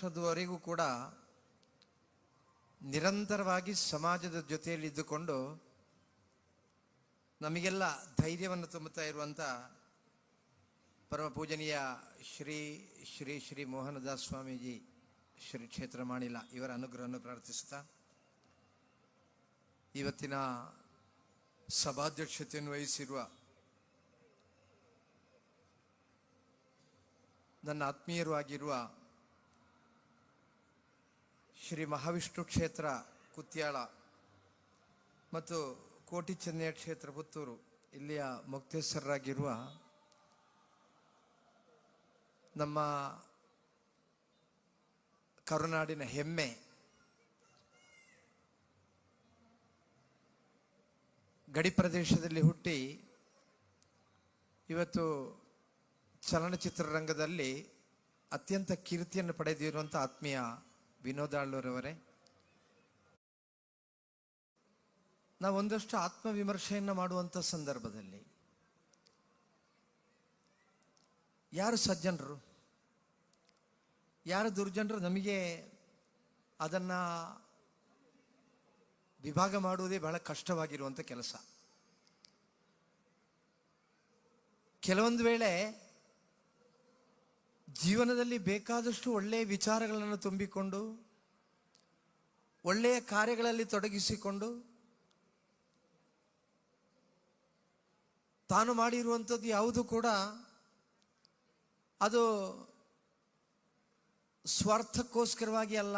ವರ್ಷದವರೆಗೂ ಕೂಡ ನಿರಂತರವಾಗಿ ಸಮಾಜದ ಜೊತೆಯಲ್ಲಿದ್ದುಕೊಂಡು ನಮಗೆಲ್ಲ ಧೈರ್ಯವನ್ನು ತುಂಬುತ್ತಾ ಇರುವಂಥ ಪರಮ ಪೂಜನೀಯ ಶ್ರೀ ಶ್ರೀ ಶ್ರೀ ಮೋಹನದಾಸ್ ಸ್ವಾಮೀಜಿ ಶ್ರೀ ಕ್ಷೇತ್ರ ಮಾಣಿಲ ಇವರ ಅನುಗ್ರಹವನ್ನು ಪ್ರಾರ್ಥಿಸುತ್ತಾ ಇವತ್ತಿನ ಸಭಾಧ್ಯಕ್ಷತೆಯನ್ನು ವಹಿಸಿರುವ ನನ್ನ ಆತ್ಮೀಯರು ಆಗಿರುವ ಶ್ರೀ ಮಹಾವಿಷ್ಣು ಕ್ಷೇತ್ರ ಕುತ್ಯಾಳ ಮತ್ತು ಕೋಟಿ ಚೆನ್ನಯ್ಯ ಕ್ಷೇತ್ರ ಪುತ್ತೂರು ಇಲ್ಲಿಯ ಮುಕ್ತೇಶ್ವರರಾಗಿರುವ ನಮ್ಮ ಕರುನಾಡಿನ ಹೆಮ್ಮೆ ಗಡಿ ಪ್ರದೇಶದಲ್ಲಿ ಹುಟ್ಟಿ ಇವತ್ತು ಚಲನಚಿತ್ರರಂಗದಲ್ಲಿ ಅತ್ಯಂತ ಕೀರ್ತಿಯನ್ನು ಪಡೆದಿರುವಂಥ ಆತ್ಮೀಯ ವಿನೋದಾಳ್ವರವರೇ, ನಾವು ಒಂದಷ್ಟು ಆತ್ಮವಿಮರ್ಶೆಯನ್ನು ಮಾಡುವಂಥ ಸಂದರ್ಭದಲ್ಲಿ ಯಾರು ಸಜ್ಜನರು ಯಾರು ದುರ್ಜನರು ನಮಗೆ ಅದನ್ನು ವಿಭಾಗ ಮಾಡುವುದೇ ಬಹಳ ಕಷ್ಟವಾಗಿರುವಂಥ ಕೆಲಸ. ಕೆಲವೊಂದು ವೇಳೆ ಜೀವನದಲ್ಲಿ ಬೇಕಾದಷ್ಟು ಒಳ್ಳೆಯ ವಿಚಾರಗಳನ್ನು ತುಂಬಿಕೊಂಡು ಒಳ್ಳೆಯ ಕಾರ್ಯಗಳಲ್ಲಿ ತೊಡಗಿಸಿಕೊಂಡು ತಾನು ಮಾಡಿರುವಂಥದ್ದು ಯಾವುದು ಕೂಡ ಅದು ಸ್ವಾರ್ಥಕ್ಕೋಸ್ಕರವಾಗಿ ಅಲ್ಲ,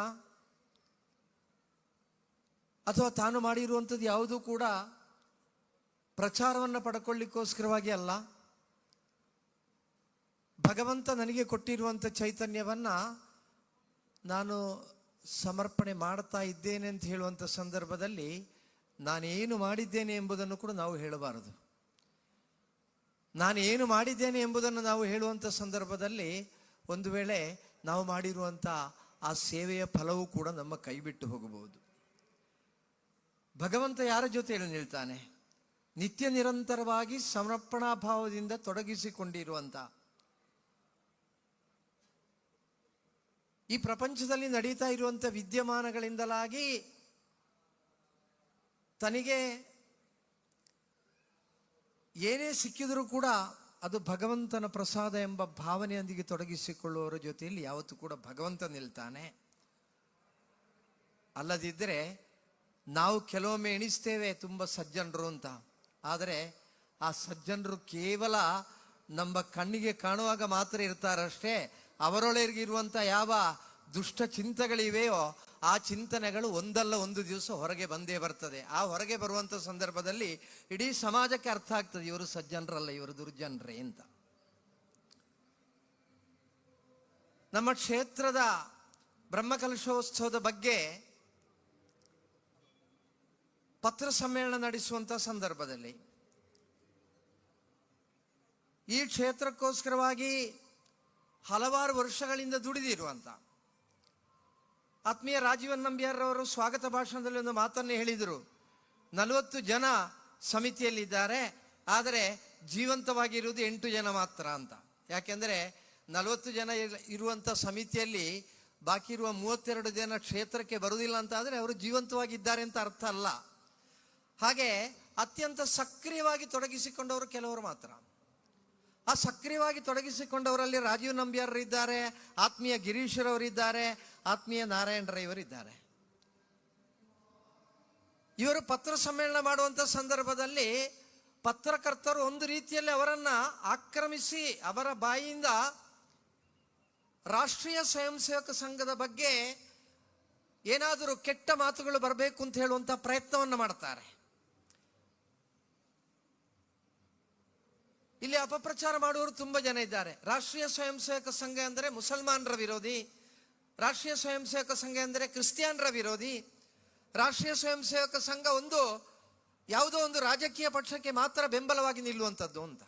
ಅಥವಾ ತಾನು ಮಾಡಿರುವಂಥದ್ದು ಯಾವುದೂ ಕೂಡ ಪ್ರಚಾರವನ್ನು ಪಡ್ಕೊಳ್ಳಿಕ್ಕೋಸ್ಕರವಾಗಿ ಅಲ್ಲ, ಭಗವಂತ ನನಗೆ ಕೊಟ್ಟಿರುವಂಥ ಚೈತನ್ಯವನ್ನು ನಾನು ಸಮರ್ಪಣೆ ಮಾಡ್ತಾ ಇದ್ದೇನೆ ಅಂತ ಹೇಳುವಂಥ ಸಂದರ್ಭದಲ್ಲಿ ನಾನೇನು ಮಾಡಿದ್ದೇನೆ ಎಂಬುದನ್ನು ಕೂಡ ನಾವು ಹೇಳಬಾರದು. ನಾನು ಏನು ಮಾಡಿದ್ದೇನೆ ಎಂಬುದನ್ನು ನಾವು ಹೇಳುವಂಥ ಸಂದರ್ಭದಲ್ಲಿ ಒಂದು ವೇಳೆ ನಾವು ಮಾಡಿರುವಂಥ ಆ ಸೇವೆಯ ಫಲವೂ ಕೂಡ ನಮ್ಮ ಕೈ ಬಿಟ್ಟು ಹೋಗಬಹುದು. ಭಗವಂತ ಯಾರ ಜೊತೆ ನಿಲ್ತಾನೆ? ನಿತ್ಯ ನಿರಂತರವಾಗಿ ಸಮರ್ಪಣಾ ಭಾವದಿಂದ ತೊಡಗಿಸಿಕೊಂಡಿರುವಂಥ ಈ ಪ್ರಪಂಚದಲ್ಲಿ ನಡೀತಾ ಇರುವಂಥ ವಿದ್ಯಮಾನಗಳಿಂದಲಾಗಿ ತನಗೆ ಏನೇ ಸಿಕ್ಕಿದರೂ ಕೂಡ ಅದು ಭಗವಂತನ ಪ್ರಸಾದ ಎಂಬ ಭಾವನೆಯೊಂದಿಗೆ ತೊಡಗಿಸಿಕೊಳ್ಳುವವರ ಜೊತೆಯಲ್ಲಿ ಯಾವತ್ತೂ ಕೂಡ ಭಗವಂತ ನಿಲ್ತಾನೆ. ಅಲ್ಲದಿದ್ದರೆ ನಾವು ಕೆಲವೊಮ್ಮೆ ಎಣಿಸ್ತೇವೆ ತುಂಬ ಸಜ್ಜನರು ಅಂತ, ಆದರೆ ಆ ಸಜ್ಜನರು ಕೇವಲ ನಮ್ಮ ಕಣ್ಣಿಗೆ ಕಾಣುವಾಗ ಮಾತ್ರ ಇರ್ತಾರಷ್ಟೇ. ಅವರೊಳಗಿರುವಂಥ ಯಾವ ದುಷ್ಟ ಚಿಂತನೆಗಳಿವೆಯೋ ಆ ಚಿಂತನೆಗಳು ಒಂದಲ್ಲ ಒಂದು ದಿವಸ ಹೊರಗೆ ಬಂದೇ ಬರ್ತದೆ. ಆ ಹೊರಗೆ ಬರುವಂಥ ಸಂದರ್ಭದಲ್ಲಿ ಇಡೀ ಸಮಾಜಕ್ಕೆ ಅರ್ಥ ಆಗ್ತದೆ, ಇವರು ಸಜ್ಜನರಲ್ಲ, ಇವರು ದುರ್ಜನರೇ ಅಂತ. ನಮ್ಮ ಕ್ಷೇತ್ರದ ಬ್ರಹ್ಮಕಲಶೋತ್ಸವದ ಬಗ್ಗೆ ಪತ್ರ ಸಮ್ಮೇಳನ ನಡೆಸುವಂಥ ಸಂದರ್ಭದಲ್ಲಿ ಈ ಕ್ಷೇತ್ರಕ್ಕೋಸ್ಕರವಾಗಿ ಹಲವಾರು ವರ್ಷಗಳಿಂದ ದುಡಿದಿರುವಂಥ ಆತ್ಮೀಯ ರಾಜೀವನ್ ನಂಬಿಯಾರವರು ಸ್ವಾಗತ ಭಾಷಣದಲ್ಲಿ ಒಂದು ಮಾತನ್ನು ಹೇಳಿದರು. 40 ಜನ ಸಮಿತಿಯಲ್ಲಿದ್ದಾರೆ, ಆದರೆ ಜೀವಂತವಾಗಿರುವುದು 8 ಜನ ಮಾತ್ರ ಅಂತ. ಯಾಕೆಂದರೆ 40 ಜನ ಇರುವಂಥ ಸಮಿತಿಯಲ್ಲಿ ಬಾಕಿ ಇರುವ 32 ಜನ ಕ್ಷೇತ್ರಕ್ಕೆ ಬರುವುದಿಲ್ಲ ಅಂತ ಆದರೆ ಅವರು ಜೀವಂತವಾಗಿದ್ದಾರೆ ಅಂತ ಅರ್ಥ ಅಲ್ಲ. ಹಾಗೆ ಅತ್ಯಂತ ಸಕ್ರಿಯವಾಗಿ ತೊಡಗಿಸಿಕೊಂಡವರು ಕೆಲವರು ಮಾತ್ರ. ಆ ಸಕ್ರಿಯವಾಗಿ ತೊಡಗಿಸಿಕೊಂಡವರಲ್ಲಿ ರಾಜೀವ್ ನಂಬಿಯಾರರಿದ್ದಾರೆ, ಆತ್ಮೀಯ ಗಿರೀಶ್ವರವರಿದ್ದಾರೆ, ಆತ್ಮೀಯ ನಾರಾಯಣ ರೈವರಿದ್ದಾರೆ. ಇವರು ಪತ್ರ ಸಮ್ಮೇಳನ ಮಾಡುವಂಥ ಸಂದರ್ಭದಲ್ಲಿ ಪತ್ರಕರ್ತರು ಒಂದು ರೀತಿಯಲ್ಲಿ ಅವರನ್ನು ಆಕ್ರಮಿಸಿ ಅವರ ಬಾಯಿಯಿಂದ ರಾಷ್ಟ್ರೀಯ ಸ್ವಯಂ ಸೇವಕ ಸಂಘದ ಬಗ್ಗೆ ಏನಾದರೂ ಕೆಟ್ಟ ಮಾತುಗಳು ಬರಬೇಕು ಅಂತ ಹೇಳುವಂಥ ಪ್ರಯತ್ನವನ್ನು ಮಾಡ್ತಾರೆ. ಇಲ್ಲಿ ಅಪಪ್ರಚಾರ ಮಾಡುವವರು ತುಂಬ ಜನ ಇದ್ದಾರೆ. ರಾಷ್ಟ್ರೀಯ ಸ್ವಯಂ ಸೇವಕ ಸಂಘ ಅಂದರೆ ಮುಸಲ್ಮಾನರ ವಿರೋಧಿ, ರಾಷ್ಟ್ರೀಯ ಸ್ವಯಂ ಸೇವಕ ಸಂಘ ಅಂದರೆ ಕ್ರಿಸ್ಟಿಯನ್ರ ವಿರೋಧಿ, ರಾಷ್ಟ್ರೀಯ ಸ್ವಯಂ ಸೇವಕ ಸಂಘ ಯಾವುದೋ ಒಂದು ರಾಜಕೀಯ ಪಕ್ಷಕ್ಕೆ ಮಾತ್ರ ಬೆಂಬಲವಾಗಿ ನಿಲ್ಲುವಂಥದ್ದು ಅಂತ.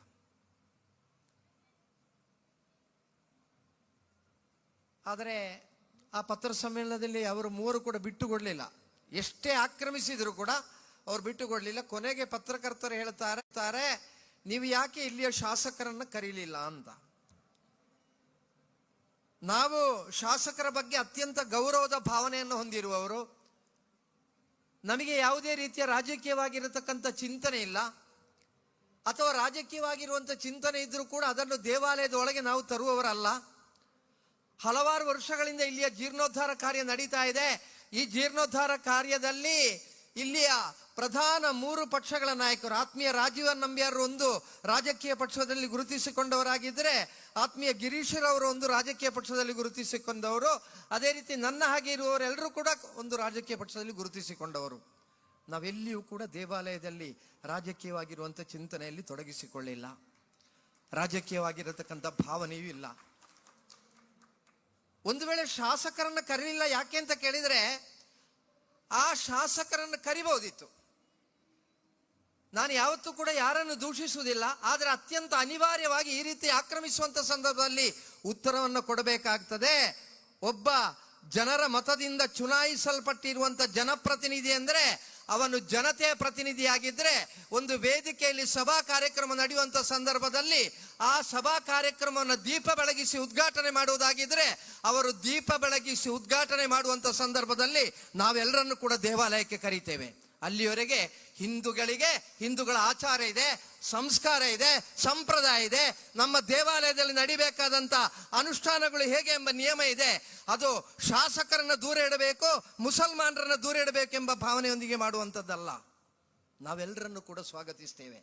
ಆದರೆ ಆ ಪತ್ರ ಸಮ್ಮೇಳನದಲ್ಲಿ ಅವರು ಮೂವರು ಕೂಡ ಬಿಟ್ಟುಕೊಡಲಿಲ್ಲ. ಎಷ್ಟೇ ಆಕ್ರಮಿಸಿದ್ರು ಕೂಡ ಅವ್ರು ಬಿಟ್ಟುಕೊಡಲಿಲ್ಲ. ಕೊನೆಗೆ ಪತ್ರಕರ್ತರು ಹೇಳ್ತಾರೆ, ನೀವು ಯಾಕೆ ಇಲ್ಲಿಯ ಶಾಸಕರನ್ನು ಕರೀಲಿಲ್ಲ ಅಂತ. ನಾವು ಶಾಸಕರ ಬಗ್ಗೆ ಅತ್ಯಂತ ಗೌರವದ ಭಾವನೆಯನ್ನು ಹೊಂದಿರುವವರು. ನಮಗೆ ಯಾವುದೇ ರೀತಿಯ ರಾಜಕೀಯವಾಗಿರತಕ್ಕಂಥ ಚಿಂತನೆ ಇಲ್ಲ, ಅಥವಾ ರಾಜಕೀಯವಾಗಿರುವಂಥ ಚಿಂತನೆ ಇದ್ರೂ ಕೂಡ ಅದನ್ನು ದೇವಾಲಯದ ಒಳಗೆ ನಾವು ತರುವವರಲ್ಲ. ಹಲವಾರು ವರ್ಷಗಳಿಂದ ಇಲ್ಲಿಯ ಜೀರ್ಣೋದ್ಧಾರ ಕಾರ್ಯ ನಡೀತಾ ಇದೆ. ಈ ಜೀರ್ಣೋದ್ಧಾರ ಕಾರ್ಯದಲ್ಲಿ ಇಲ್ಲಿಯ ಪ್ರಧಾನ 3 ಪಕ್ಷಗಳ ನಾಯಕರು, ಆತ್ಮೀಯ ರಾಜೀವನ್ ನಂಬ್ಯಾರ್ ಒಂದು ರಾಜಕೀಯ ಪಕ್ಷದಲ್ಲಿ ಗುರುತಿಸಿಕೊಂಡವರಾಗಿದ್ದರೆ, ಆತ್ಮೀಯ ಗಿರೀಶ್ರವರು ಒಂದು ರಾಜಕೀಯ ಪಕ್ಷದಲ್ಲಿ ಗುರುತಿಸಿಕೊಂಡವರು, ಅದೇ ರೀತಿ ನನ್ನ ಹಾಗೆ ಇರುವವರೆಲ್ಲರೂ ಕೂಡ ಒಂದು ರಾಜಕೀಯ ಪಕ್ಷದಲ್ಲಿ ಗುರುತಿಸಿಕೊಂಡವರು. ನಾವೆಲ್ಲಿಯೂ ಕೂಡ ದೇವಾಲಯದಲ್ಲಿ ರಾಜಕೀಯವಾಗಿರುವಂಥ ಚಿಂತನೆಯಲ್ಲಿ ತೊಡಗಿಸಿಕೊಳ್ಳಿಲ್ಲ, ರಾಜಕೀಯವಾಗಿರತಕ್ಕಂಥ ಭಾವನೆಯೂ ಇಲ್ಲ. ಒಂದು ವೇಳೆ ಶಾಸಕರನ್ನು ಕರೀಲಿಲ್ಲ ಯಾಕೆ ಅಂತ ಕೇಳಿದರೆ, ಆ ಶಾಸಕರನ್ನು ಕರಿಬಹುದಿತ್ತು. ನಾನು ಯಾವತ್ತೂ ಕೂಡ ಯಾರನ್ನು ದೂಷಿಸುವುದಿಲ್ಲ, ಆದರೆ ಅತ್ಯಂತ ಅನಿವಾರ್ಯವಾಗಿ ಈ ರೀತಿ ಆಕ್ರಮಿಸುವಂತ ಸಂದರ್ಭದಲ್ಲಿ ಉತ್ತರವನ್ನು ಕೊಡಬೇಕಾಗ್ತದೆ. ಒಬ್ಬ ಜನರ ಮತದಿಂದ ಚುನಾಯಿಸಲ್ಪಟ್ಟಿರುವಂತ ಜನಪ್ರತಿನಿಧಿ ಅಂದರೆ ಅವನು ಜನತೆಯ ಪ್ರತಿನಿಧಿಯಾಗಿದ್ರೆ, ಒಂದು ವೇದಿಕೆಯಲ್ಲಿ ಸಭಾ ಕಾರ್ಯಕ್ರಮ ನಡೆಯುವಂತ ಸಂದರ್ಭದಲ್ಲಿ ಆ ಸಭಾ ಕಾರ್ಯಕ್ರಮವನ್ನು ದೀಪ ಬೆಳಗಿಸಿ ಉದ್ಘಾಟನೆ ಮಾಡುವುದಾಗಿದ್ರೆ, ಅವರು ದೀಪ ಬೆಳಗಿಸಿ ಉದ್ಘಾಟನೆ ಮಾಡುವಂತ ಸಂದರ್ಭದಲ್ಲಿ ನಾವೆಲ್ಲರನ್ನು ಕೂಡ ದೇವಾಲಯಕ್ಕೆ ಕರೀತೇವೆ. ಅಲ್ಲಿಯವರೆಗೆ ಹಿಂದೂಗಳ ಆಚಾರ ಇದೆ, ಸಂಸ್ಕಾರ ಇದೆ, ಸಂಪ್ರದಾಯ ಇದೆ. ನಮ್ಮ ದೇವಾಲಯದಲ್ಲಿ ನಡಿಬೇಕಾದಂತ ಅನುಷ್ಠಾನಗಳು ಹೇಗೆ ಎಂಬ ನಿಯಮ ಇದೆ. ಅದು ಶಾಸಕರನ್ನ ದೂರ ಇಡಬೇಕು, ಮುಸಲ್ಮಾನರನ್ನ ದೂರ ಇಡಬೇಕೆಂಬ ಭಾವನೆಯೊಂದಿಗೆ ಮಾಡುವಂಥದ್ದಲ್ಲ. ನಾವೆಲ್ಲರನ್ನು ಕೂಡ ಸ್ವಾಗತಿಸ್ತೇವೆ.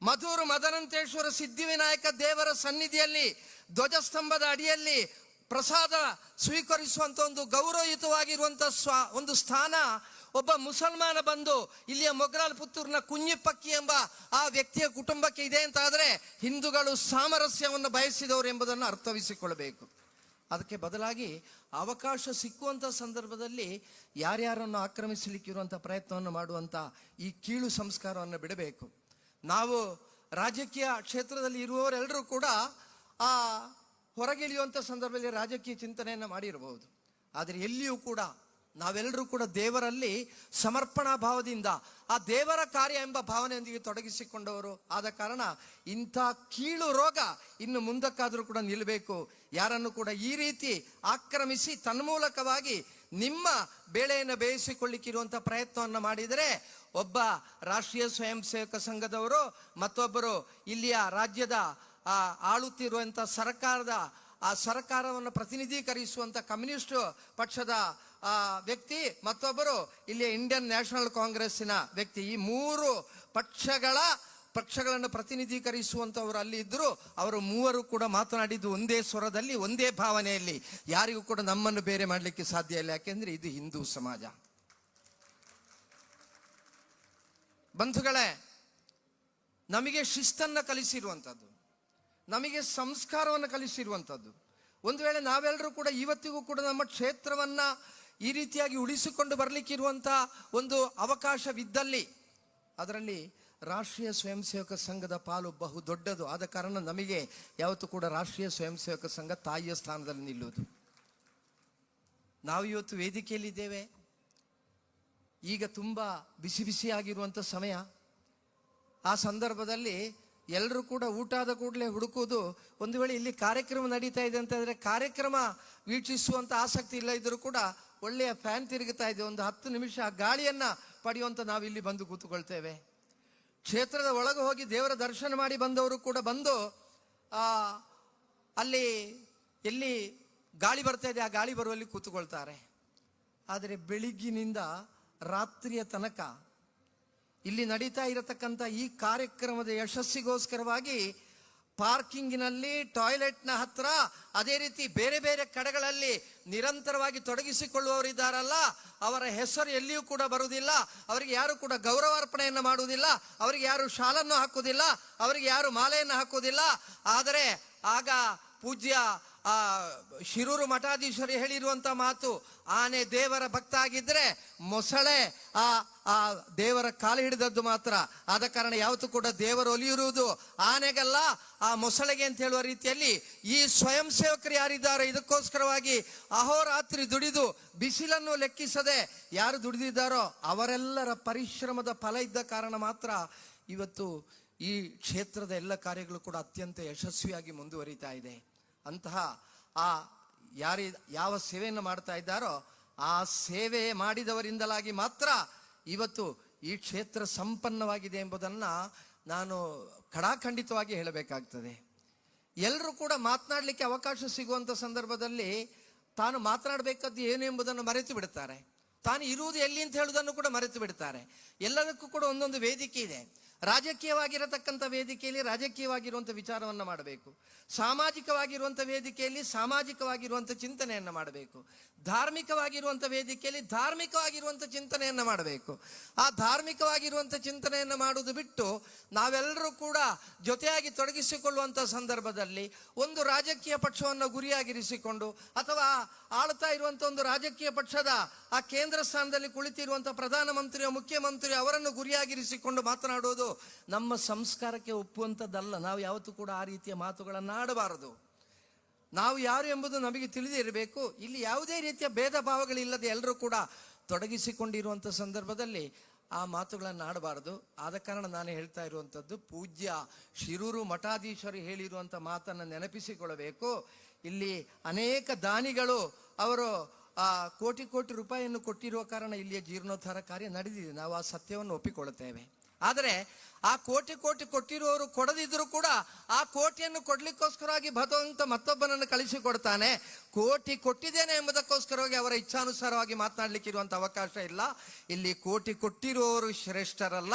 ಮಧೂರು ಮದನಂತೇಶ್ವರ ಸಿದ್ಧಿವಿನಾಯಕ ದೇವರ ಸನ್ನಿಧಿಯಲ್ಲಿ ಧ್ವಜಸ್ತಂಭದ ಅಡಿಯಲ್ಲಿ ಪ್ರಸಾದ ಸ್ವೀಕರಿಸುವಂತ ಒಂದು ಗೌರವಯುತವಾಗಿರುವಂತ ಒಂದು ಸ್ಥಾನ ಒಬ್ಬ ಮುಸಲ್ಮಾನ ಬಂದು ಇಲ್ಲಿಯ ಮೊಗ್ರಾಲ್ ಪುತ್ತೂರಿನ ಕುഞ്ഞിപ്പಕ್ಕಿ ಎಂಬ ಆ ವ್ಯಕ್ತಿಯ ಕುಟುಂಬಕ್ಕೆ ಇದೆ ಅಂತ ಆದರೆ, ಹಿಂದೂಗಳು ಸಾಮರಸ್ಯವನ್ನು ಬಯಸಿದವರು ಎಂಬುದನ್ನು ಅರ್ಥವಿಸಿಕೊಳ್ಳಬೇಕು. ಅದಕ್ಕೆ ಬದಲಾಗಿ ಅವಕಾಶ ಸಿಕ್ಕುವಂಥ ಸಂದರ್ಭದಲ್ಲಿ ಯಾರ್ಯಾರನ್ನು ಆಕ್ರಮಿಸಲಿಕ್ಕಿರುವಂಥ ಪ್ರಯತ್ನವನ್ನು ಮಾಡುವಂಥ ಈ ಕೀಳು ಸಂಸ್ಕಾರವನ್ನು ಬಿಡಬೇಕು. ನಾವು ರಾಜಕೀಯ ಕ್ಷೇತ್ರದಲ್ಲಿ ಇರುವವರೆಲ್ಲರೂ ಕೂಡ ಆ ಹೊರಗಿಳಿಯುವಂಥ ಸಂದರ್ಭದಲ್ಲಿ ರಾಜಕೀಯ ಚಿಂತನೆಯನ್ನು ಮಾಡಿರಬಹುದು. ಆದರೆ ಎಲ್ಲಿಯೂ ಕೂಡ ನಾವೆಲ್ಲರೂ ಕೂಡ ದೇವರಲ್ಲಿ ಸಮರ್ಪಣಾ ಭಾವದಿಂದ ಆ ದೇವರ ಕಾರ್ಯ ಎಂಬ ಭಾವನೆಯೊಂದಿಗೆ ತೊಡಗಿಸಿಕೊಂಡವರು ಆದ ಕಾರಣ ಇಂಥ ಕೀಳು ರೋಗ ಇನ್ನು ಮುಂದಕ್ಕಾದರೂ ಕೂಡ ನಿಲ್ಲಬೇಕು. ಯಾರನ್ನು ಕೂಡ ಈ ರೀತಿ ಆಕ್ರಮಿಸಿ ತನ್ಮೂಲಕವಾಗಿ ನಿಮ್ಮ ಬೇಳೆಯನ್ನು ಬೇಯಿಸಿಕೊಳ್ಳಿಕ್ಕಿರುವಂಥ ಪ್ರಯತ್ನವನ್ನು ಮಾಡಿದರೆ, ಒಬ್ಬ ರಾಷ್ಟ್ರೀಯ ಸ್ವಯಂ ಸೇವಕ ಸಂಘದವರು ಮತ್ತೊಬ್ಬರು ಇಲ್ಲಿಯ ರಾಜ್ಯದ ಆಳುತ್ತಿರುವಂಥ ಸರ್ಕಾರವನ್ನು ಪ್ರತಿನಿಧೀಕರಿಸುವಂಥ ಕಮ್ಯುನಿಸ್ಟ್ ಪಕ್ಷದ ವ್ಯಕ್ತಿ, ಮತ್ತೊಬ್ಬರು ಇಲ್ಲಿ ಇಂಡಿಯನ್ ನ್ಯಾಷನಲ್ ಕಾಂಗ್ರೆಸ್ಸಿನ ವ್ಯಕ್ತಿ, ಈ 3 ಪಕ್ಷಗಳನ್ನು ಪ್ರತಿನಿಧೀಕರಿಸುವಂತವರು ಅಲ್ಲಿ ಇದ್ರು. ಅವರು 3 ಕೂಡ ಮಾತನಾಡಿದ್ದು ಒಂದೇ ಸ್ವರದಲ್ಲಿ, ಒಂದೇ ಭಾವನೆಯಲ್ಲಿ. ಯಾರಿಗೂ ಕೂಡ ನಮ್ಮನ್ನು ಬೇರೆ ಮಾಡಲಿಕ್ಕೆ ಸಾಧ್ಯ ಇಲ್ಲ, ಯಾಕೆಂದ್ರೆ ಇದು ಹಿಂದೂ ಸಮಾಜ. ಬಂಧುಗಳೇ, ನಮಗೆ ಶಿಸ್ತನ್ನು ಕಲಿಸಿರುವಂಥದ್ದು, ನಮಗೆ ಸಂಸ್ಕಾರವನ್ನು ಕಲಿಸಿರುವಂಥದ್ದು. ಒಂದು ವೇಳೆ ನಾವೆಲ್ಲರೂ ಕೂಡ ಇವತ್ತಿಗೂ ಕೂಡ ನಮ್ಮ ಕ್ಷೇತ್ರವನ್ನ ಈ ರೀತಿಯಾಗಿ ಉಳಿಸಿಕೊಂಡು ಬರಲಿಕ್ಕಿರುವಂಥ ಒಂದು ಅವಕಾಶವಿದ್ದಲ್ಲಿ ಅದರಲ್ಲಿ ರಾಷ್ಟ್ರೀಯ ಸ್ವಯಂ ಸೇವಕ ಸಂಘದ ಪಾಲು ಬಹು ದೊಡ್ಡದು. ಆದ ಕಾರಣ ನಮಗೆ ಯಾವತ್ತೂ ಕೂಡ ರಾಷ್ಟ್ರೀಯ ಸ್ವಯಂ ಸೇವಕ ಸಂಘ ತಾಯಿಯ ಸ್ಥಾನದಲ್ಲಿ ನಿಲ್ಲುವುದು. ನಾವು ಇವತ್ತು ವೇದಿಕೆಯಲ್ಲಿದ್ದೇವೆ. ಈಗ ತುಂಬ ಬಿಸಿ ಬಿಸಿಯಾಗಿರುವಂಥ ಸಮಯ. ಆ ಸಂದರ್ಭದಲ್ಲಿ ಎಲ್ಲರೂ ಕೂಡ ಊಟ ಆದ ಕೂಡಲೇ ಹುಡುಕುವುದು. ಒಂದು ವೇಳೆ ಇಲ್ಲಿ ಕಾರ್ಯಕ್ರಮ ನಡೀತಾ ಇದೆ ಅಂತಂದರೆ ಕಾರ್ಯಕ್ರಮ ವೀಕ್ಷಿಸುವಂಥ ಆಸಕ್ತಿ ಇಲ್ಲ ಇದ್ರೂ ಕೂಡ ಒಳ್ಳೆಯ ಫ್ಯಾನ್ ತಿರುಗುತ್ತಾ ಇದೆ, ಒಂದು 10 ನಿಮಿಷ ಗಾಳಿಯನ್ನ ಪಡೆಯುವಂತ ನಾವಿಲ್ಲಿ ಬಂದು ಕೂತುಕೊಳ್ತೇವೆ. ಕ್ಷೇತ್ರದ ಒಳಗೆ ಹೋಗಿ ದೇವರ ದರ್ಶನ ಮಾಡಿ ಬಂದವರು ಕೂಡ ಬಂದು ಅಲ್ಲಿ ಎಲ್ಲಿ ಗಾಳಿ ಬರ್ತಾ ಇದೆ ಆ ಗಾಳಿ ಬರುವಲ್ಲಿ ಕೂತುಕೊಳ್ತಾರೆ. ಆದರೆ ಬೆಳಿಗ್ಗಿನಿಂದ ರಾತ್ರಿಯ ತನಕ ಇಲ್ಲಿ ನಡೀತಾ ಇರತಕ್ಕಂಥ ಈ ಕಾರ್ಯಕ್ರಮದ ಯಶಸ್ಸಿಗೋಸ್ಕರವಾಗಿ ಪಾರ್ಕಿಂಗಿನಲ್ಲಿ, ಟಾಯ್ಲೆಟ್ನ ಹತ್ರ, ಅದೇ ರೀತಿ ಬೇರೆ ಬೇರೆ ಕಡೆಗಳಲ್ಲಿ ನಿರಂತರವಾಗಿ ತೊಡಗಿಸಿಕೊಳ್ಳುವವರಿದ್ದಾರಲ್ಲ, ಅವರ ಹೆಸರು ಎಲ್ಲಿಯೂ ಕೂಡ ಬರುವುದಿಲ್ಲ. ಅವರಿಗೆ ಯಾರು ಕೂಡ ಗೌರವಾರ್ಪಣೆಯನ್ನು ಮಾಡುವುದಿಲ್ಲ, ಅವರಿಗೆ ಯಾರು ಶಾಲನ್ನು ಹಾಕುವುದಿಲ್ಲ, ಅವರಿಗೆ ಯಾರು ಮಾಲೆಯನ್ನು ಹಾಕುವುದಿಲ್ಲ. ಆದರೆ ಆಗ ಪೂಜ್ಯ ಶಿರೂರು ಮಠಾಧೀಶರು ಹೇಳಿರುವಂತ ಮಾತು, ಆನೆ ದೇವರ ಭಕ್ತ ಆಗಿದ್ರೆ ಮೊಸಳೆ ಆ ದೇವರ ಕಾಲು ಹಿಡಿದದ್ದು ಮಾತ್ರ. ಆದ ಕಾರಣ ಯಾವತ್ತೂ ಕೂಡ ದೇವರು ಒಲಿಯಿರುವುದು ಆನೆಗಲ್ಲ, ಆ ಮೊಸಳೆಗೆ ಅಂತ ಹೇಳುವ ರೀತಿಯಲ್ಲಿ ಈ ಸ್ವಯಂ ಸೇವಕರು ಯಾರಿದ್ದಾರೆ ಇದಕ್ಕೋಸ್ಕರವಾಗಿ ಅಹೋರಾತ್ರಿ ದುಡಿದು ಬಿಸಿಲನ್ನು ಲೆಕ್ಕಿಸದೆ ಯಾರು ದುಡಿದಿದ್ದಾರೋ ಅವರೆಲ್ಲರ ಪರಿಶ್ರಮದ ಫಲ ಇದ್ದ ಕಾರಣ ಮಾತ್ರ ಇವತ್ತು ಈ ಕ್ಷೇತ್ರದ ಎಲ್ಲ ಕಾರ್ಯಗಳು ಕೂಡ ಅತ್ಯಂತ ಯಶಸ್ವಿಯಾಗಿ ಮುಂದುವರಿತಾ ಇದೆ. ಅಂತಹ ಆ ಯಾವ ಸೇವೆಯನ್ನು ಮಾಡ್ತಾ ಇದ್ದಾರೋ ಆ ಸೇವೆ ಮಾಡಿದವರಿಂದಲಾಗಿ ಮಾತ್ರ ಇವತ್ತು ಈ ಕ್ಷೇತ್ರ ಸಂಪನ್ನವಾಗಿದೆ ಎಂಬುದನ್ನು ನಾನು ಖಡಾಖಂಡಿತವಾಗಿ ಹೇಳಬೇಕಾಗ್ತದೆ. ಎಲ್ಲರೂ ಕೂಡ ಮಾತನಾಡಲಿಕ್ಕೆ ಅವಕಾಶ ಸಿಗುವಂಥ ಸಂದರ್ಭದಲ್ಲಿ ತಾನು ಮಾತನಾಡಬೇಕಾದ್ದು ಏನು ಎಂಬುದನ್ನು ಮರೆತು ಬಿಡ್ತಾರೆ. ತಾನು ಇರುವುದು ಎಲ್ಲಿ ಅಂತ ಹೇಳುವುದನ್ನು ಕೂಡ ಮರೆತು ಬಿಡ್ತಾರೆ. ಎಲ್ಲದಕ್ಕೂ ಕೂಡ ಒಂದೊಂದು ವೇದಿಕೆ ಇದೆ. ರಾಜಕೀಯವಾಗಿರತಕ್ಕಂಥ ವೇದಿಕೆಯಲ್ಲಿ ರಾಜಕೀಯವಾಗಿರುವಂಥ ವಿಚಾರವನ್ನು ಮಾಡಬೇಕು. ಸಾಮಾಜಿಕವಾಗಿರುವಂಥ ವೇದಿಕೆಯಲ್ಲಿ ಸಾಮಾಜಿಕವಾಗಿರುವಂಥ ಚಿಂತನೆಯನ್ನು ಮಾಡಬೇಕು. ಧಾರ್ಮಿಕವಾಗಿರುವಂಥ ವೇದಿಕೆಯಲ್ಲಿ ಧಾರ್ಮಿಕವಾಗಿರುವಂಥ ಚಿಂತನೆಯನ್ನು ಮಾಡಬೇಕು. ಆ ಧಾರ್ಮಿಕವಾಗಿರುವಂಥ ಚಿಂತನೆಯನ್ನು ಮಾಡುವುದು ಬಿಟ್ಟು ನಾವೆಲ್ಲರೂ ಕೂಡ ಜೊತೆಯಾಗಿ ತೊಡಗಿಸಿಕೊಳ್ಳುವಂಥ ಸಂದರ್ಭದಲ್ಲಿ ಒಂದು ರಾಜಕೀಯ ಪಕ್ಷವನ್ನು ಗುರಿಯಾಗಿರಿಸಿಕೊಂಡು ಅಥವಾ ಆಳ್ತಾ ಇರುವಂಥ ಒಂದು ರಾಜಕೀಯ ಪಕ್ಷದ ಆ ಕೇಂದ್ರ ಸ್ಥಾನದಲ್ಲಿ ಕುಳಿತಿರುವಂಥ ಪ್ರಧಾನಮಂತ್ರಿಯೋ ಮುಖ್ಯಮಂತ್ರಿಯೋ ಅವರನ್ನು ಗುರಿಯಾಗಿರಿಸಿಕೊಂಡು ಮಾತನಾಡುವುದು ನಮ್ಮ ಸಂಸ್ಕಾರಕ್ಕೆ ಒಪ್ಪುವಂಥದ್ದಲ್ಲ. ನಾವು ಯಾವತ್ತೂ ಕೂಡ ಆ ರೀತಿಯ ಮಾತುಗಳನ್ನು ಆಡಬಾರದು. ನಾವು ಯಾರು ಎಂಬುದು ನಮಗೆ ತಿಳಿದಿರಬೇಕು. ಇಲ್ಲಿ ಯಾವುದೇ ರೀತಿಯ ಭೇದ ಭಾವಗಳಿಲ್ಲದೆ ಎಲ್ಲರೂ ಕೂಡ ತೊಡಗಿಸಿಕೊಂಡಿರುವಂಥ ಸಂದರ್ಭದಲ್ಲಿ ಆ ಮಾತುಗಳನ್ನು ಆಡಬಾರದು. ಆದ ಕಾರಣ ನಾನು ಹೇಳ್ತಾ ಇರುವಂಥದ್ದು, ಪೂಜ್ಯ ಶಿರೂರು ಮಠಾಧೀಶರು ಹೇಳಿರುವಂಥ ಮಾತನ್ನು ನೆನಪಿಸಿಕೊಳ್ಳಬೇಕು. ಇಲ್ಲಿ ಅನೇಕ ದಾನಿಗಳು ಅವರು ಕೋಟಿ ಕೋಟಿ ರೂಪಾಯಿಯನ್ನು ಕೊಟ್ಟಿರುವ ಕಾರಣ ಇಲ್ಲಿಯ ಜೀರ್ಣೋದ್ಧಾರ ಕಾರ್ಯ ನಡೆದಿದೆ. ನಾವು ಆ ಸತ್ಯವನ್ನು ಒಪ್ಪಿಕೊಳ್ಳುತ್ತೇವೆ. ಆದರೆ ಆ ಕೋಟಿ ಕೋಟಿ ಕೊಟ್ಟಿರುವವರು ಕೊಡದಿದ್ರು ಕೂಡ ಆ ಕೋಟಿಯನ್ನು ಕೊಡ್ಲಿಕ್ಕೋಸ್ಕರವಾಗಿ ಭಗವಂತ ಮತ್ತೊಬ್ಬನನ್ನು ಕಳಿಸಿಕೊಡ್ತಾನೆ. ಕೋಟಿ ಕೊಟ್ಟಿದ್ದೇನೆ ಎಂಬುದಕ್ಕೋಸ್ಕರವಾಗಿ ಅವರ ಇಚ್ಛಾನುಸಾರವಾಗಿ ಮಾತನಾಡಲಿಕ್ಕೆ ಇರುವಂಥ ಅವಕಾಶ ಇಲ್ಲ. ಇಲ್ಲಿ ಕೋಟಿ ಕೊಟ್ಟಿರುವವರು ಶ್ರೇಷ್ಠರಲ್ಲ.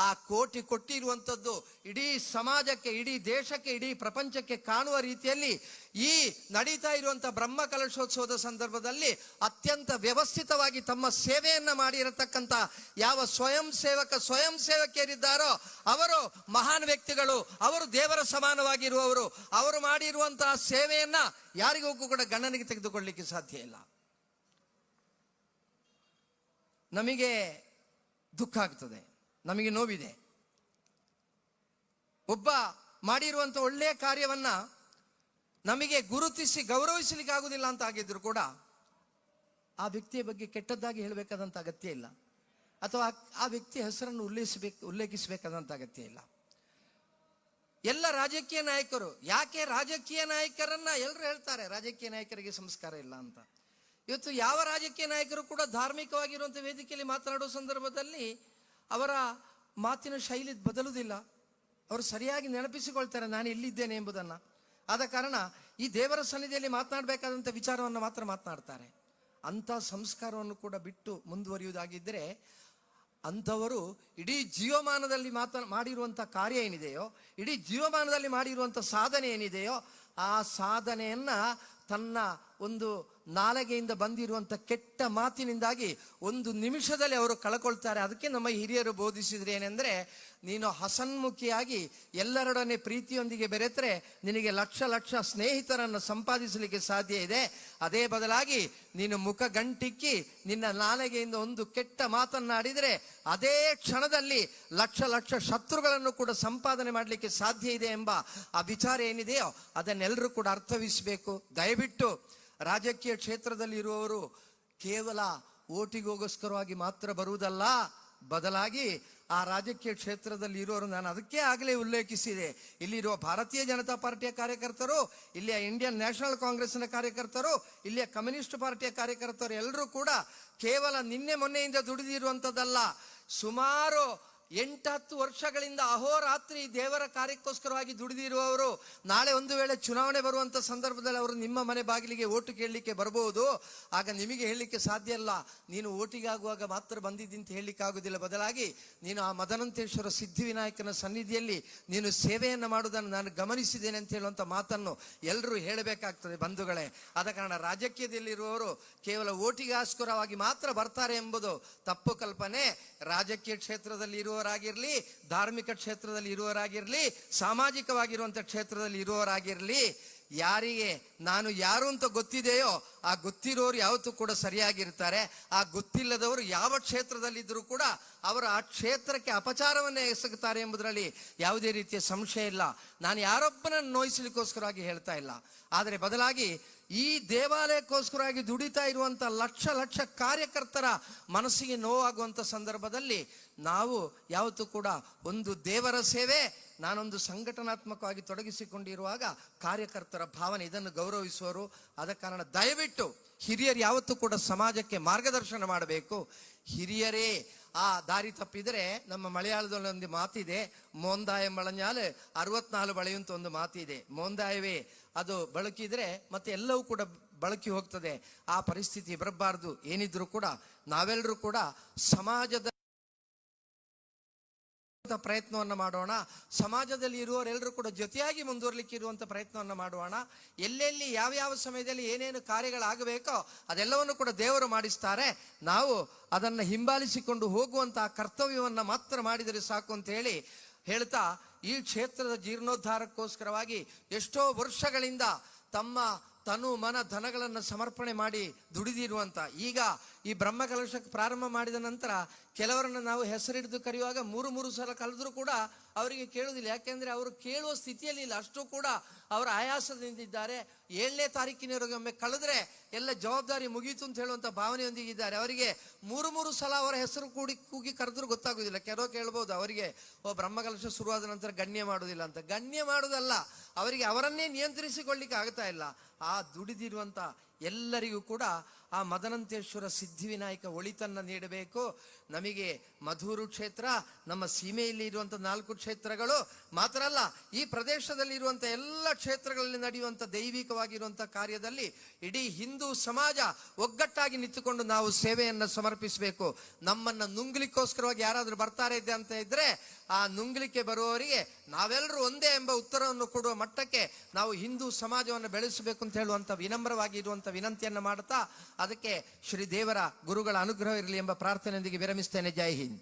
ಆ ಕೋಟಿ ಕೊಟ್ಟಿರುವಂಥದ್ದು ಇಡೀ ಸಮಾಜಕ್ಕೆ, ಇಡೀ ದೇಶಕ್ಕೆ, ಇಡೀ ಪ್ರಪಂಚಕ್ಕೆ ಕಾಣುವ ರೀತಿಯಲ್ಲಿ ಈ ನಡೀತಾ ಇರುವಂಥ ಬ್ರಹ್ಮ ಕಲಶೋತ್ಸವದ ಸಂದರ್ಭದಲ್ಲಿ ಅತ್ಯಂತ ವ್ಯವಸ್ಥಿತವಾಗಿ ತಮ್ಮ ಸೇವೆಯನ್ನ ಮಾಡಿರತಕ್ಕಂಥ ಯಾವ ಸ್ವಯಂ ಸೇವಕಿಯರಿದ್ದಾರೋ ಅವರು ಮಹಾನ್ ವ್ಯಕ್ತಿಗಳು. ಅವರು ದೇವರ ಸಮಾನವಾಗಿರುವವರು. ಅವರು ಮಾಡಿರುವಂತಹ ಸೇವೆಯನ್ನ ಯಾರಿಗೂ ಕೂಡ ಗಣನೆಗೆ ತೆಗೆದುಕೊಳ್ಳಲಿಕ್ಕೆ ಸಾಧ್ಯ ಇಲ್ಲ. ನಮಗೆ ದುಃಖ ಆಗ್ತದೆ, ನಮಗೆ ನೋವಿದೆ. ಒಬ್ಬ ಮಾಡಿರುವಂಥ ಒಳ್ಳೆಯ ಕಾರ್ಯವನ್ನ ನಮಗೆ ಗುರುತಿಸಿ ಗೌರವಿಸಲಿಕ್ಕೆ ಆಗುದಿಲ್ಲ ಅಂತ ಆಗಿದ್ರು ಕೂಡ ಆ ವ್ಯಕ್ತಿಯ ಬಗ್ಗೆ ಕೆಟ್ಟದ್ದಾಗಿ ಹೇಳಬೇಕಾದಂಥ ಅಗತ್ಯ ಇಲ್ಲ, ಅಥವಾ ಆ ವ್ಯಕ್ತಿಯ ಹೆಸರನ್ನು ಉಲ್ಲೇಖಿಸಬೇಕಾದಂಥ ಅಗತ್ಯ ಇಲ್ಲ. ಎಲ್ಲ ರಾಜಕೀಯ ನಾಯಕರು, ಯಾಕೆ ರಾಜಕೀಯ ನಾಯಕರನ್ನ ಎಲ್ಲರೂ ಹೇಳ್ತಾರೆ ರಾಜಕೀಯ ನಾಯಕರಿಗೆ ಸಂಸ್ಕಾರ ಇಲ್ಲ ಅಂತ. ಇವತ್ತು ಯಾವ ರಾಜಕೀಯ ನಾಯಕರು ಕೂಡ ಧಾರ್ಮಿಕವಾಗಿರುವಂಥ ವೇದಿಕೆಯಲ್ಲಿ ಮಾತನಾಡುವ ಸಂದರ್ಭದಲ್ಲಿ ಅವರ ಮಾತಿನ ಶೈಲಿ ಬದಲುವುದಿಲ್ಲ. ಅವರು ಸರಿಯಾಗಿ ನೆನಪಿಸಿಕೊಳ್ತಾರೆ ನಾನು ಎಲ್ಲಿದ್ದೇನೆ ಎಂಬುದನ್ನು. ಆದ ಕಾರಣ ಈ ದೇವರ ಸನ್ನಿಧಿಯಲ್ಲಿ ಮಾತನಾಡಬೇಕಾದಂಥ ವಿಚಾರವನ್ನು ಮಾತ್ರ ಮಾತನಾಡ್ತಾರೆ. ಅಂಥ ಸಂಸ್ಕಾರವನ್ನು ಕೂಡ ಬಿಟ್ಟು ಮುಂದುವರಿಯುವುದಾಗಿದ್ದರೆ ಅಂಥವರು ಇಡೀ ಜೀವಮಾನದಲ್ಲಿ ಮಾಡಿರುವಂಥ ಕಾರ್ಯ ಏನಿದೆಯೋ, ಇಡೀ ಜೀವಮಾನದಲ್ಲಿ ಮಾಡಿರುವಂಥ ಸಾಧನೆ ಏನಿದೆಯೋ ಆ ಸಾಧನೆಯನ್ನ ತನ್ನ ಒಂದು ನಾಲಿಗೆಯಿಂದ ಬಂದಿರುವಂಥ ಕೆಟ್ಟ ಮಾತಿನಿಂದಾಗಿ ಒಂದು ನಿಮಿಷದಲ್ಲಿ ಅವರು ಕಳ್ಕೊಳ್ತಾರೆ. ಅದಕ್ಕೆ ನಮ್ಮ ಹಿರಿಯರು ಬೋಧಿಸಿದ್ರೆ ಏನೆಂದರೆ, ನೀನು ಹಸನ್ಮುಖಿಯಾಗಿ ಎಲ್ಲರೊಡನೆ ಪ್ರೀತಿಯೊಂದಿಗೆ ಬೆರೆತರೆ ನಿನಗೆ ಲಕ್ಷ ಲಕ್ಷ ಸ್ನೇಹಿತರನ್ನು ಸಂಪಾದಿಸಲಿಕ್ಕೆ ಸಾಧ್ಯ ಇದೆ. ಅದೇ ಬದಲಾಗಿ ನೀನು ಮುಖ ಗಂಟಿಕ್ಕಿ ನಿನ್ನ ನಾಲಿಗೆಯಿಂದ ಒಂದು ಕೆಟ್ಟ ಮಾತನ್ನಾಡಿದರೆ ಅದೇ ಕ್ಷಣದಲ್ಲಿ ಲಕ್ಷ ಲಕ್ಷ ಶತ್ರುಗಳನ್ನು ಕೂಡ ಸಂಪಾದನೆ ಮಾಡಲಿಕ್ಕೆ ಸಾಧ್ಯ ಇದೆ ಎಂಬ ಆ ವಿಚಾರ ಏನಿದೆಯೋ ಅದನ್ನೆಲ್ಲರೂ ಕೂಡ ಅರ್ಥವಿಸಬೇಕು. ದಯವಿಟ್ಟು ರಾಜಕೀಯ ಕ್ಷೇತ್ರದಲ್ಲಿ ಇರುವವರು ಕೇವಲ ಓಟಿಗೋಸ್ಕರವಾಗಿ ಮಾತ್ರ ಬರುವುದಲ್ಲ, ಬದಲಾಗಿ ಆ ರಾಜಕೀಯ ಕ್ಷೇತ್ರದಲ್ಲಿ ಇರೋರು, ನಾನು ಅದಕ್ಕೆ ಆಗಲೇ ಉಲ್ಲೇಖಿಸಿದೆ, ಇಲ್ಲಿರುವ ಭಾರತೀಯ ಜನತಾ ಪಾರ್ಟಿಯ ಕಾರ್ಯಕರ್ತರು, ಇಲ್ಲಿಯ ಇಂಡಿಯನ್ ನ್ಯಾಷನಲ್ ಕಾಂಗ್ರೆಸ್ನ ಕಾರ್ಯಕರ್ತರು, ಇಲ್ಲಿಯ ಕಮ್ಯುನಿಸ್ಟ್ ಪಾರ್ಟಿಯ ಕಾರ್ಯಕರ್ತರು ಎಲ್ಲರೂ ಕೂಡ ಕೇವಲ ನಿನ್ನೆ ಮೊನ್ನೆಯಿಂದ ದುಡಿದಿರುವಂಥದ್ದಲ್ಲ. ಸುಮಾರು 8-10 ವರ್ಷಗಳಿಂದ ಅಹೋರಾತ್ರಿ ದೇವರ ಕಾರ್ಯಕ್ಕೋಸ್ಕರವಾಗಿ ದುಡಿದಿರುವವರು ನಾಳೆ ಒಂದು ವೇಳೆ ಚುನಾವಣೆ ಬರುವಂಥ ಸಂದರ್ಭದಲ್ಲಿ ಅವರು ನಿಮ್ಮ ಮನೆ ಬಾಗಿಲಿಗೆ ಓಟು ಕೇಳಲಿಕ್ಕೆ ಬರಬಹುದು. ಆಗ ನಿಮಗೆ ಹೇಳಲಿಕ್ಕೆ ಸಾಧ್ಯ ಇಲ್ಲ ನೀನು ಓಟಿಗಾಗುವಾಗ ಮಾತ್ರ ಬಂದಿದ್ದಂತ ಹೇಳಲಿಕ್ಕೆ ಆಗುವುದಿಲ್ಲ. ಬದಲಾಗಿ ನೀನು ಆ ಮದನಂತೇಶ್ವರ ಸಿದ್ಧಿವಿನಾಯಕನ ಸನ್ನಿಧಿಯಲ್ಲಿ ನೀನು ಸೇವೆಯನ್ನು ಮಾಡುವುದನ್ನು ನಾನು ಗಮನಿಸಿದ್ದೇನೆ ಅಂತ ಹೇಳುವಂಥ ಮಾತನ್ನು ಎಲ್ಲರೂ ಹೇಳಬೇಕಾಗ್ತದೆ ಬಂಧುಗಳೇ. ಆದ ಕಾರಣ ರಾಜಕೀಯದಲ್ಲಿರುವವರು ಕೇವಲ ಓಟಿಗೋಸ್ಕರವಾಗಿ ಮಾತ್ರ ಬರ್ತಾರೆ ಎಂಬುದು ತಪ್ಪು ಕಲ್ಪನೆ. ರಾಜಕೀಯ ಕ್ಷೇತ್ರದಲ್ಲಿ ಇರುವವರಾಗಿರ್ಲಿ, ಧಾರ್ಮಿಕ ಕ್ಷೇತ್ರದಲ್ಲಿ ಇರುವವರಾಗಿರ್ಲಿ, ಸಾಮಾಜಿಕವಾಗಿರುವಂಥ ಕ್ಷೇತ್ರದಲ್ಲಿ ಇರುವವರಾಗಿರ್ಲಿ, ಯಾರಿಗೆ ನಾನು ಯಾರು ಅಂತ ಗೊತ್ತಿದೆಯೋ ಆ ಗೊತ್ತಿರೋರು ಯಾವತ್ತೂ ಕೂಡ ಸರಿಯಾಗಿರ್ತಾರೆ. ಆ ಗೊತ್ತಿಲ್ಲದವರು ಯಾವ ಕ್ಷೇತ್ರದಲ್ಲಿದ್ದರೂ ಕೂಡ ಅವರು ಆ ಕ್ಷೇತ್ರಕ್ಕೆ ಅಪಚಾರವನ್ನೇ ಎಸಗುತ್ತಾರೆ ಎಂಬುದರಲ್ಲಿ ಯಾವುದೇ ರೀತಿಯ ಸಂಶಯ ಇಲ್ಲ. ನಾನು ಯಾರೊಬ್ಬನನ್ನು ನೋಯಿಸಲಿಕ್ಕೋಸ್ಕರವಾಗಿ ಹೇಳ್ತಾ ಇಲ್ಲ, ಆದರೆ ಬದಲಾಗಿ ಈ ದೇವಾಲಯಕ್ಕೋಸ್ಕರವಾಗಿ ದುಡಿತಾ ಇರುವಂತ ಲಕ್ಷ ಲಕ್ಷ ಕಾರ್ಯಕರ್ತರ ಮನಸ್ಸಿಗೆ ನೋವಾಗುವಂತ ಸಂದರ್ಭದಲ್ಲಿ ನಾವು ಯಾವತ್ತೂ ಕೂಡ ಒಂದು ದೇವರ ಸೇವೆ, ನಾನೊಂದು ಸಂಘಟನಾತ್ಮಕವಾಗಿ ತೊಡಗಿಸಿಕೊಂಡಿರುವಾಗ ಕಾರ್ಯಕರ್ತರ ಭಾವನೆ ಇದನ್ನು ಗೌರವಿಸುವರು. ಆದ ಕಾರಣ ದಯವಿಟ್ಟು ಹಿರಿಯರು ಯಾವತ್ತೂ ಕೂಡ ಸಮಾಜಕ್ಕೆ ಮಾರ್ಗದರ್ಶನ ಮಾಡಬೇಕು. ಹಿರಿಯರೇ ಆ ದಾರಿ ತಪ್ಪಿದರೆ, ನಮ್ಮ ಮಲಯಾಳದಲ್ಲಿ ಒಂದು ಮಾತಿದೆ, ಮೋಂದಾಯ ಮಳഞ്ഞാല് 64 ಬಳೆಯುವಂತ ಒಂದು ಮಾತಿದೆ. ಮೋಂದಾಯವೇ ಅದು ಬಳಕಿದ್ರೆ ಮತ್ತೆ ಎಲ್ಲವೂ ಕೂಡ ಬಳಕಿ ಹೋಗ್ತದೆ. ಆ ಪರಿಸ್ಥಿತಿ ಬರಬಾರ್ದು. ಏನಿದ್ರು ಕೂಡ ನಾವೆಲ್ಲರೂ ಕೂಡ ಸಮಾಜದ ಪ್ರಯತ್ನವನ್ನು ಮಾಡೋಣ. ಸಮಾಜದಲ್ಲಿ ಇರುವವರೆಲ್ಲರೂ ಕೂಡ ಜೊತೆಯಾಗಿ ಮುಂದುವರಲಿಕ್ಕೆ ಇರುವಂತ ಪ್ರಯತ್ನವನ್ನು ಮಾಡೋಣ. ಎಲ್ಲೆಲ್ಲಿ ಯಾವ ಸಮಯದಲ್ಲಿ ಏನೇನು ಕಾರ್ಯಗಳಾಗಬೇಕೋ ಅದೆಲ್ಲವನ್ನು ಕೂಡ ದೇವರು ಮಾಡಿಸ್ತಾರೆ. ನಾವು ಅದನ್ನು ಹಿಂಬಾಲಿಸಿಕೊಂಡು ಹೋಗುವಂತಹ ಕರ್ತವ್ಯವನ್ನ ಮಾತ್ರ ಮಾಡಿದರೆ ಸಾಕು ಅಂತ ಹೇಳಿ ಹೇಳ್ತಾ, ಈ ಕ್ಷೇತ್ರದ ಜೀರ್ಣೋದ್ಧಾರಕ್ಕೋಸ್ಕರವಾಗಿ ಎಷ್ಟೋ ವರ್ಷಗಳಿಂದ ತಮ್ಮ ತನು ಮನ ಧನಗಳನ್ನು ಸಮರ್ಪಣೆ ಮಾಡಿ ದುಡಿದಿರುವಂತ, ಈಗ ಈ ಬ್ರಹ್ಮಕಲಶಕ್ಕೆ ಪ್ರಾರಂಭ ಮಾಡಿದ ನಂತರ ಕೆಲವರನ್ನು ನಾವು ಹೆಸರಿಡಿದು ಕರೆಯುವಾಗ 3 ಸಲ ಕಳೆದ್ರೂ ಕೂಡ ಅವರಿಗೆ ಕೇಳುವುದಿಲ್ಲ. ಯಾಕೆಂದ್ರೆ ಅವರು ಕೇಳುವ ಸ್ಥಿತಿಯಲ್ಲಿ ಇಲ್ಲ, ಅಷ್ಟು ಕೂಡ ಅವರ ಆಯಾಸದಿಂದಿದ್ದಾರೆ. 7ನೇ ತಾರೀಕಿನವರೆಗೆ ಒಮ್ಮೆ ಕಳೆದ್ರೆ ಎಲ್ಲ ಜವಾಬ್ದಾರಿ ಮುಗೀತು ಅಂತ ಹೇಳುವಂತ ಭಾವನೆಯೊಂದಿಗಿದ್ದಾರೆ. ಅವರಿಗೆ 3 ಸಲ ಅವರ ಹೆಸರು ಕೂಗಿ ಕರೆದ್ರೂ ಗೊತ್ತಾಗುದಿಲ್ಲ. ಕೆಲವು ಕೇಳ್ಬೋದು ಅವರಿಗೆ, ಬ್ರಹ್ಮಕಲಶ ಶುರುವಾದ ನಂತರ ಗಣ್ಯ ಮಾಡುವುದಿಲ್ಲ ಅಂತ. ಗಣ್ಯ ಮಾಡುವುದಲ್ಲ, ಅವರಿಗೆ ಅವರನ್ನೇ ನಿಯಂತ್ರಿಸಿಕೊಳ್ಳಿಕ್ಕೆ ಆಗ್ತಾ ಇಲ್ಲ. ಆ ದುಡಿದಿರುವಂತ ಎಲ್ಲರಿಗೂ ಕೂಡ ಆ ಮದನಂತೇಶ್ವರ ಸಿದ್ಧಿವಿನಾಯಕ ಒಳಿತನ್ನ ನೀಡಬೇಕು. ನಮಗೆ ಮಧೂರು ಕ್ಷೇತ್ರ, ನಮ್ಮ ಸೀಮೆಯಲ್ಲಿ ಇರುವಂತ 4 ಕ್ಷೇತ್ರಗಳು ಮಾತ್ರ ಅಲ್ಲ, ಈ ಪ್ರದೇಶದಲ್ಲಿ ಇರುವಂತ ಎಲ್ಲ ಕ್ಷೇತ್ರಗಳಲ್ಲಿ ನಡೆಯುವಂತ ದೈವಿಕವಾಗಿರುವಂತ ಕಾರ್ಯದಲ್ಲಿ ಇಡೀ ಹಿಂದೂ ಸಮಾಜ ಒಗ್ಗಟ್ಟಾಗಿ ನಿಂತುಕೊಂಡು ನಾವು ಸೇವೆಯನ್ನ ಸಮರ್ಪಿಸಬೇಕು. ನಮ್ಮನ್ನ ನುಂಗ್ಲಿಕ್ಕೋಸ್ಕರವಾಗಿ ಯಾರಾದ್ರೂ ಬರ್ತಾರೆ ಅಂತ ಇದ್ರೆ, ಆ ನುಂಗ್ಲಿಕ್ಕೆ ಬರುವವರಿಗೆ ನಾವೆಲ್ಲರೂ ಒಂದೇ ಎಂಬ ಉತ್ತರವನ್ನು ಕೊಡುವ ಮಟ್ಟಕ್ಕೆ ನಾವು ಹಿಂದೂ ಸಮಾಜವನ್ನು ಬೆಳೆಸಬೇಕು ಅಂತ ಹೇಳುವಂತ ವಿನಮ್ರವಾಗಿ ಇರುವಂತ ವಿನಂತಿಯನ್ನ ಮಾಡುತ್ತಾ, ಅದಕ್ಕೆ ಶ್ರೀ ದೇವರ ಗುರುಗಳ ಅನುಗ್ರಹ ಇರಲಿ ಎಂಬ ಪ್ರಾರ್ಥನೆಯೊಂದಿಗೆ ವಿರಮಿಸ್ತೇನೆ. ಜೈ ಹಿಂದ್.